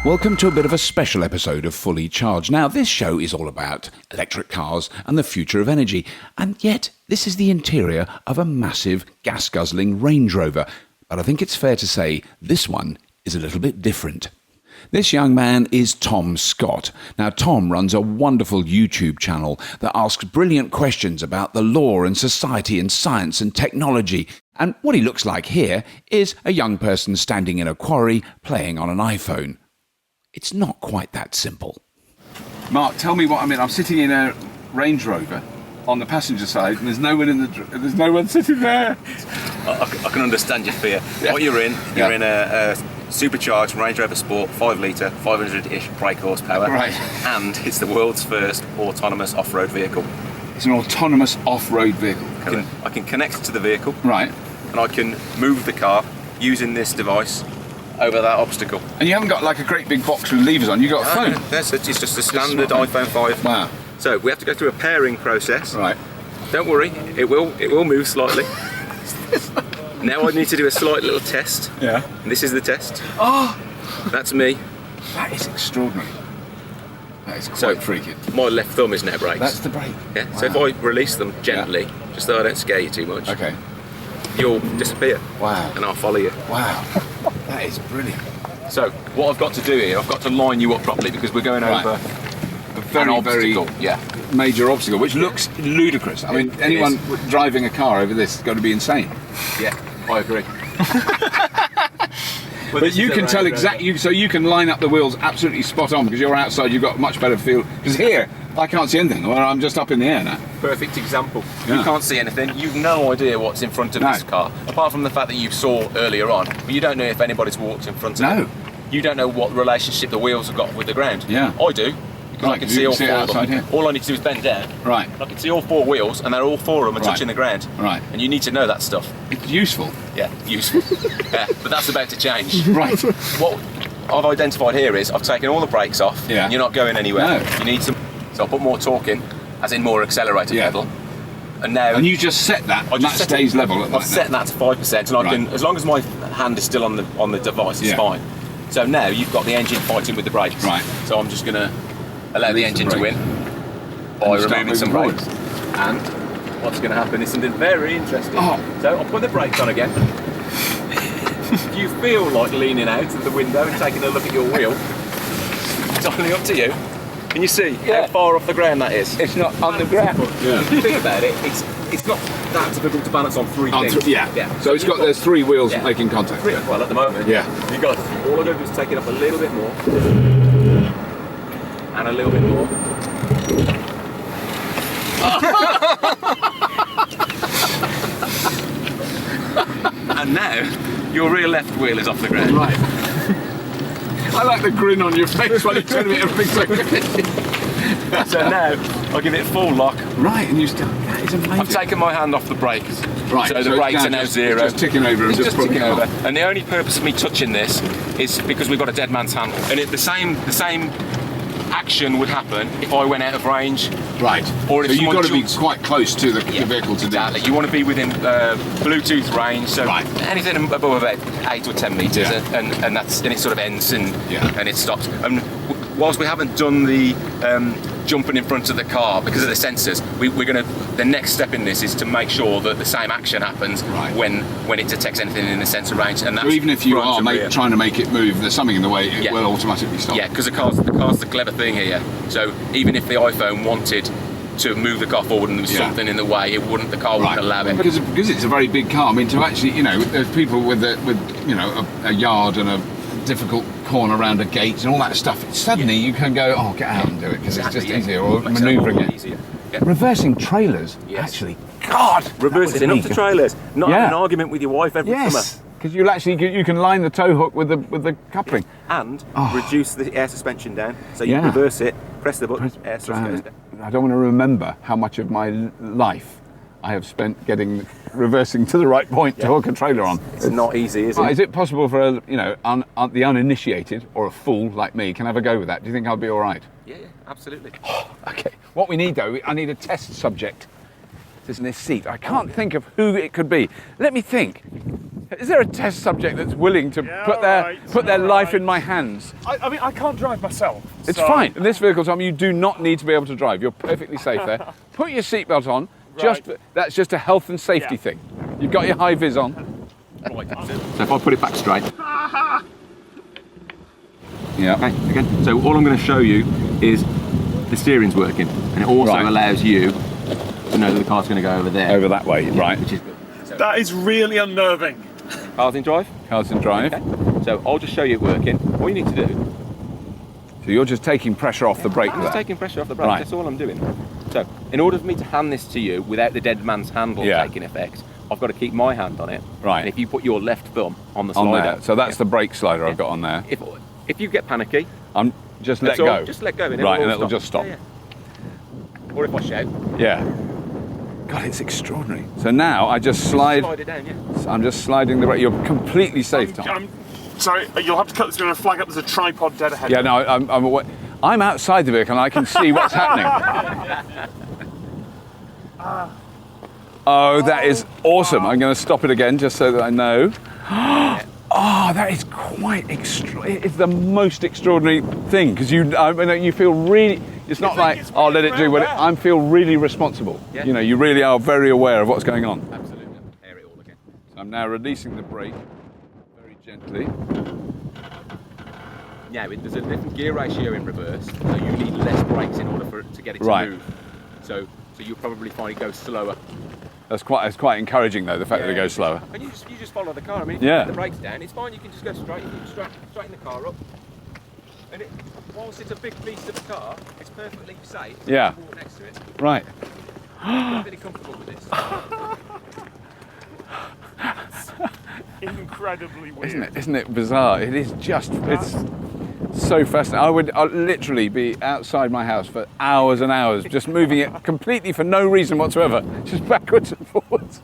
Welcome to a bit of a special episode of Fully Charged. Now, this show is all about electric cars and the future of energy, and yet this is the interior of a massive gas-guzzling Range Rover. But I think it's fair to say this one is a little bit different. This young man is Tom Scott. Now, Tom runs a wonderful YouTube channel that asks brilliant questions about the law and society and science and technology. And what he looks like here is a young person standing in a quarry playing on an iPhone. It's not quite that simple. Mark, tell me what I mean. I'm sitting in a Range Rover on the passenger side, and there's no one sitting there. I can understand your fear. Yeah. What you're in a supercharged Range Rover Sport 5 litre, 500-ish brake horsepower, Right. And it's the world's first autonomous off-road vehicle. It's an autonomous off-road vehicle. I can connect to the vehicle, Right. and I can move the car using this device over that obstacle. And you haven't got like a great big box with levers on. You've got a phone. It's just a standard smartphone. iPhone 5. Wow. So we have to go through a pairing process. Right. Don't worry, it will move slightly. Now I need to do a slight little test. Yeah. And this is the test. Oh, That's me. that is extraordinary. That is quite freaky. My left thumb is now brakes. That's the brake. Yeah. Wow. So if I release them gently, just so I don't scare you too much, Okay. you'll disappear. Wow. And I'll follow you. Wow. That is brilliant. So what I've got to do here, I've got to line you up properly because we're going Right. over A very, very major obstacle, which looks ludicrous. I mean, It anyone is. driving a car over this has got to be insane. Yeah, I agree. But you can tell exactly, so you can line up the wheels absolutely spot on because you're outside. You've got a much better feel. Because here, I can't see anything. Well, I'm just up in the air now. Perfect example. Yeah. You can't see anything. You've no idea what's in front of No. this car, apart from the fact that you saw earlier on. But you don't know if anybody's walked in front of No. it. You don't know what relationship the wheels have got with the ground. Yeah. I do. Because I Right, can you see can all see it four of outside them. here. All I need to do is bend down. Right. I can see all four wheels, and they're all four of them are Right. touching the ground. Right. And you need to know that stuff. It's useful. Yeah, useful. Yeah, but that's about to change. Right. What I've identified here is I've taken all the brakes off. Yeah. And you're not going anywhere. No. You need some. So I'll put more torque in, as in more accelerator Yeah. pedal. And now And you just set that, and that just set stays it- level at that. I've set that to 5%, and I can, Right. as long as my hand is still on the device, it's Yeah. fine. So now you've got the engine fighting with the brakes. Right. So I'm just going to allow the Release engine the to brake. win And by you start removing some moving brakes. And what's going to happen is something very interesting. Oh. So I'll put the brakes on again. Do you feel like leaning out of the window and taking a look at your wheel? It's only up to you. Can you see how far off the ground that is? It's not on the ground. Yeah. If you think about it, it's not that difficult to balance on three things. Yeah. So it's got, there's three wheels Yeah. making contact. Three, well, at the moment. Yeah. You got all I do is take it up a little bit more, and a little bit more. And now your rear left wheel is off the ground. Right. I like the grin on your face while you're telling me everything's okay. So now I'll give it full lock. Right, and you still, that is amazing. I've taken my hand off the brakes. Right, So the it's brakes are now just, zero. It's just ticking over. It's just ticking over. off. And the only purpose of me touching this is because we've got a dead man's handle. And the same action would happen if I went out of range. Right. Or if so you've someone got to be jumps- quite close to the vehicle to do Exactly. this. You want to be within Bluetooth range, so Right. anything above about 8 or 10 metres, Yeah. and it sort of ends and Yeah. and it stops. And whilst we haven't done the jumping in front of the car because of the sensors, we're going to. The next step in this is to make sure that the same action happens Right. when it detects anything in the sensor range. And that's So even if you front are and rear. trying to make it move, there's something in the way, it Yeah. will automatically stop. Yeah, because the car's the clever thing here. So even if the iPhone wanted to move the car forward and there was Yeah. something in the way, the car wouldn't allow it. Because it's a very big car. I mean, to actually, there's people with a yard and a difficult corner around a gate and all that stuff. Suddenly you can go, oh, get out and do it because it's just easier, or Makes it a manoeuvring lot it. easier. Yeah. Reversing trailers, Yes. actually, God, Reversing up to trailers, not Yeah. having an argument with your wife every Yes, summer, because you can line the tow hook with the coupling. and Oh. reduce the air suspension down. So you Yeah. reverse it, press the button, air suspension goes down. I don't want to remember how much of my life I have spent reversing to the right point to hook a trailer on. It's not easy, is it? Is it possible for the uninitiated or a fool like me can have a go with that? Do you think I'll be all right? Yeah, absolutely. Okay. What we need though, I need a test subject. This in this seat. I can't think of who it could be. Let me think. Is there a test subject that's willing to put their life in my hands? I mean, I can't drive myself. It's so- fine. In this vehicle, Tom, you do not need to be able to drive. You're perfectly safe there. Put your seatbelt on. That's just a health and safety thing. You've got your high vis on. Right. So if I put it back straight. Yeah. Okay, again. So all I'm going to show you is the steering's working, and it also allows you to know that the car's going to go over there. Over that way, right. Which is good. So, That is really unnerving. cars in drive. Cars in drive. Okay. So I'll just show you it working. All you need to do. So you're just taking pressure off the brake I'm there. just taking pressure off the brake. Right. That's all I'm doing. So in order for me to hand this to you without the dead man's handle taking effect, I've got to keep my hand on it. Right. And if you put your left thumb on the On slider. there. So that's the brake slider I've got on there. If you get panicky, I'm just let that's all, go. just let go. And Right, and will it'll just stop. Yeah. Or if I shout. Yeah. God, it's extraordinary. So now I just slide. Slide it down, yeah. I'm just sliding the brake. You're completely safe, Tom. I'm sorry, you'll have to cut this through and flag up. There's a tripod dead ahead. Yeah, no, I'm away. I'm outside the vehicle and I can see what's happening. Oh, that is awesome. I'm going to stop it again just so that I know. Oh, that is quite it's the most extraordinary thing because you feel really. It's not like let it do what I feel really responsible. Yeah. You know, you really are very aware of what's going on. Absolutely. Air it all again. So I'm now releasing the brake very gently. Yeah, there's a different gear ratio in reverse, so you need less brakes in order for it to get it to Right. move. So you'll probably find it goes slower. That's quite encouraging though, the fact that it goes slower. And you just follow the car. I mean, if you put the brakes down, it's fine. You can just go straight. You can straighten the car up. And whilst it's a big piece of the car, it's perfectly safe. Yeah. To walk next to it. Right. I'm really comfortable with this. Incredibly weird. Isn't it bizarre? It is just, it's so fascinating. I'll literally be outside my house for hours and hours, just moving it completely for no reason whatsoever, just backwards and forwards.